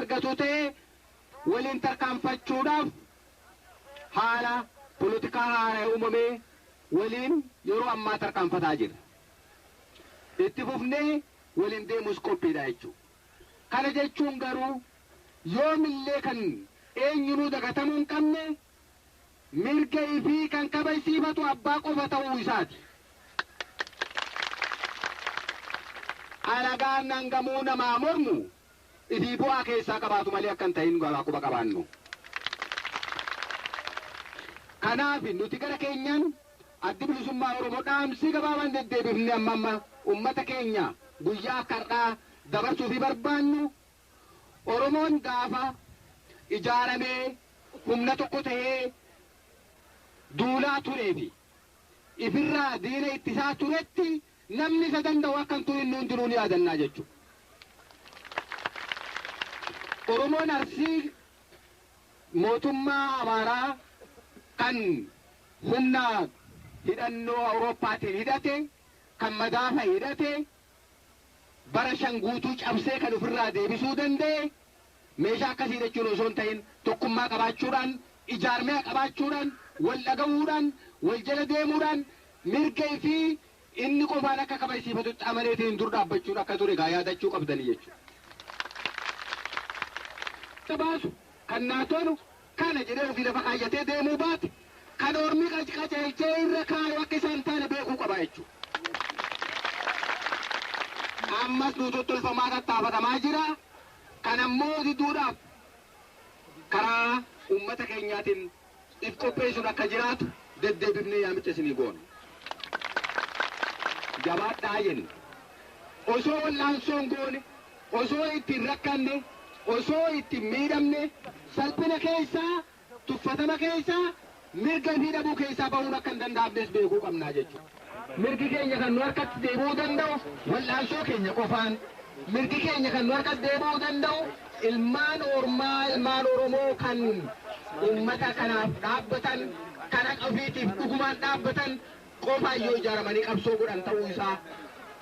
argatu ta'e waliin tarkaanfachuudhaaf haala politikaa haaraa uumamee waliin yeroo ammaa tarkaanfataa jira. Itti fufnee waliin deemus qophiidha jechuudha. Kana jechuun garuu yoomillee kan eenyunuu dagatamuu hin qabne mirga fi kan kabajsiifatu abbaa qofa ta'uu isaati. Alagaan nangamuu namaa mormu ifii bu'aa keessaa qabaatu malee akka hin ta'in quba qabaannu. Kanaaf nuti gara keenyaan addi bilisummaa Oromoo dhaamsi gabaabaan deddeebifne amma ummata keenya guyyaa har'aa dabarsuu fi barbaannu Oromoon gaafa ijaaramee humna tokko ta'ee duulaa turee fi ifirraa diina ittisaa turetti namni isa danda'u akka hin turin nuun jiruu ni yaadannaa jechuudha. Oromoon Arsii mootummaa Amaaraa kan humna hidhannoo Awurooppaatiin hidhate kan madaafa hidhate bara shan guutuu cabsee kan ofirraa deebisuu danda'e meeshaa akkasii jechuun osoo hin ta'in tokkummaa qabaachuudhaan ijaarmee qabaachuudhaan wal dhaga'uudhaan wal jala deemuudhaan mirga fi inni qofaan akka kabajsiifatutti amaleetiin dur dhaabbachuun akka ture gaa yaadachuu qabdanii jechuudha. Baasu kan naatoonu kana jedhee ofii lafa kaayyatee deemuu baate kan ormi qajeelchee irra kaayu akka isaan taane beekuu qaba jechuudha. Ammas nu tottolfamaa tattaafatamaa jira. Kan ammoo diduudhaaf karaa uummata keenyaatiin if qopheessuun akka jiraatu deddeebifnee yaamicha isinii goona. Jabaadhaa jenna. Osoo wal'aansoon goone, osoo ittiin rakkanne, osoo ittiin miidhamne, salphina keessaa, tuffatama keessaa, mirga fi dhabuu keessaa bahuun akka hin danda'amnes beekuu qabnaa jechuudha. Mirgi keenya kan nu harkatti deebi'uu danda'u wal'aansoo keenya qofaan. Mirgi keenya kan nu harkatti deebi'uu danda'u ilmaan ormaa ilmaan Oromoo kan uummata kanaaf dhaabbatan kan akka ofiitiif dhugumaan dhaabbatan qofaan yoo ijaaramanii qabsoo godhan ta'uu isaa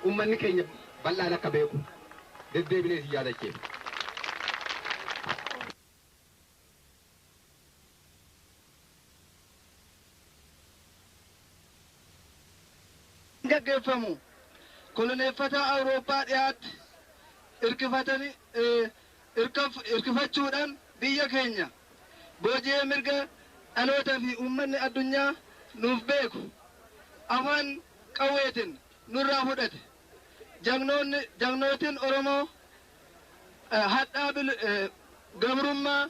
uummanni keenya bal'aan akka beeku deddeebinee si yaadacheef. Gaggeeffamu koloneeffataa Awurooppaa dhiyaatti irkifachuudhaan biyya keenya booji'ee mirga dhalootaa fi uummanni addunyaa nuuf beeku afaan qawweetiin nurraa fudhate. Jagnootiin Oromoo hadhaa gabrummaa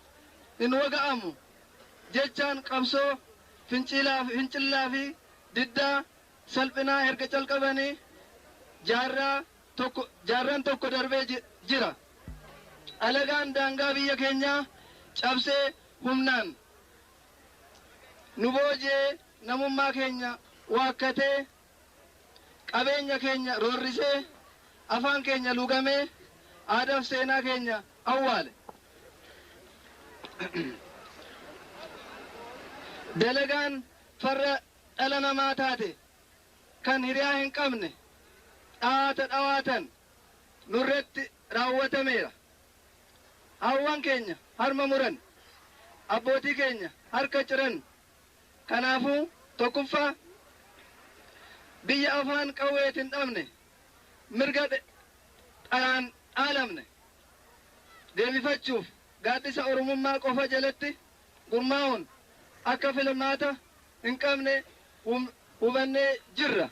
hin waga'amu jechaan qabsoo fincillaa fi diddaa salphinaa erga calqabanii jaarran tokko darbee jira. Alagaan daangaa biyya keenyaa cabsee humnaan nu booji'ee namummaa keenya waakkatee qabeenya keenya roorrisee afaan keenya lugamee aadaaf seenaa keenya awwaale. Dalagaan farra dhala namaa taate kan hiriyaa hin qabne dhawaatan nurratti raawwatameera. Hawwan keenya harma muran, abbootii keenya harka ciran. Kanaafuu tokkoffaa biyya afaan qawweetiin dhabne mirga dhalaan dhaalamne deebifachuuf gaaddisa Oromummaa qofa jalatti gurmaa'uun akka filmaata hin qabne hubannee jirra.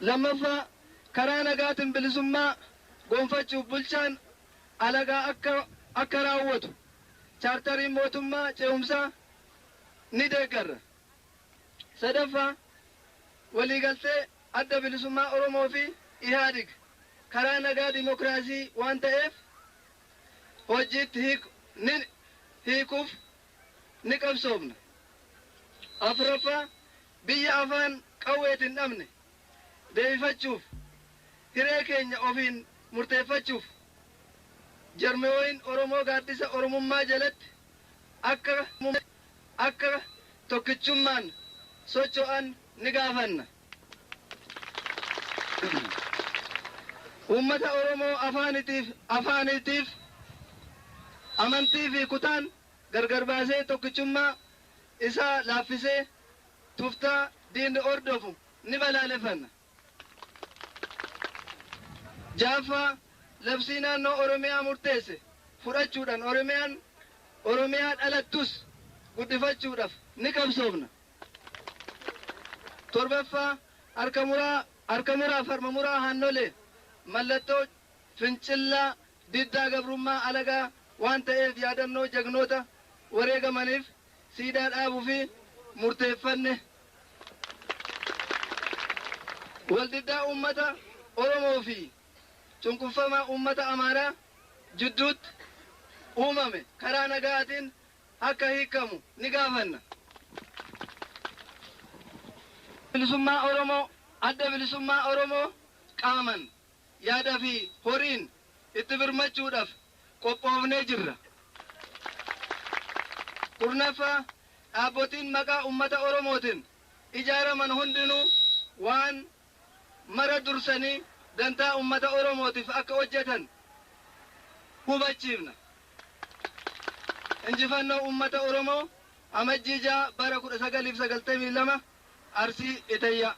Lammaffaa karaa nagaatiin bilisummaa gonfachuuf bulchaan alagaa akka raawwatu chaartariin mootummaa ce'umsaa ni deeggarra. Sadaffaa waliigaltee adda bilisummaa Oromoo fi Ihaadig karaa nagaa dimokiraasii waan ta'eef hojiitti hiikuuf ni qabsoofna. Afuraffaa biyya afaan qawweetiin dhabne deebifachuuf hiree keenya ofiin murteeffachuuf jarmeewwan Oromoo gaaddisa Oromummaa jalatti akka tokkichummaan socho'an ni gaafanna. ummata Oromoo afaanitiif amantii fi kutaan gargar baasee tokkichummaa isaa laaffisee tuftaa diinni ordofu ni balaaleffanna. Jaaffaa labsii naannoo Oromiyaa murteesse fudhachuudhaan Oromiyaa dhalattus guddifachuudhaaf ni qabsoofna. Torbaffaa harka muraa farma muraa hannolee mallattoo fincillaa diddaa gabrummaa alagaa waan ta'eef yaadannoo jagnoota wareegamaniif siidaa dhaabuu fi murteeffanne. Waldiddaa uummata Oromoo fi cunqurfamaa uummata Amaaraa jidduutti uumame karaa nagaatiin akka hiikamu ni gaafanna. Bilisummaa Oromoo adda bilisummaa Oromoo qaaman yaada fi horiin itti birmachuudhaaf qophoofnee jirra. Kurnaffaa dhaabbotiin maqaa uummata Oromootiin ijaaraman hundinuu waan mara dursanii dantaa uummata Oromootiif akka hojjetan hubachiifna. Injifannoo uummata Oromoo amajjii 6 bara 1992 Arsii Itayyaa.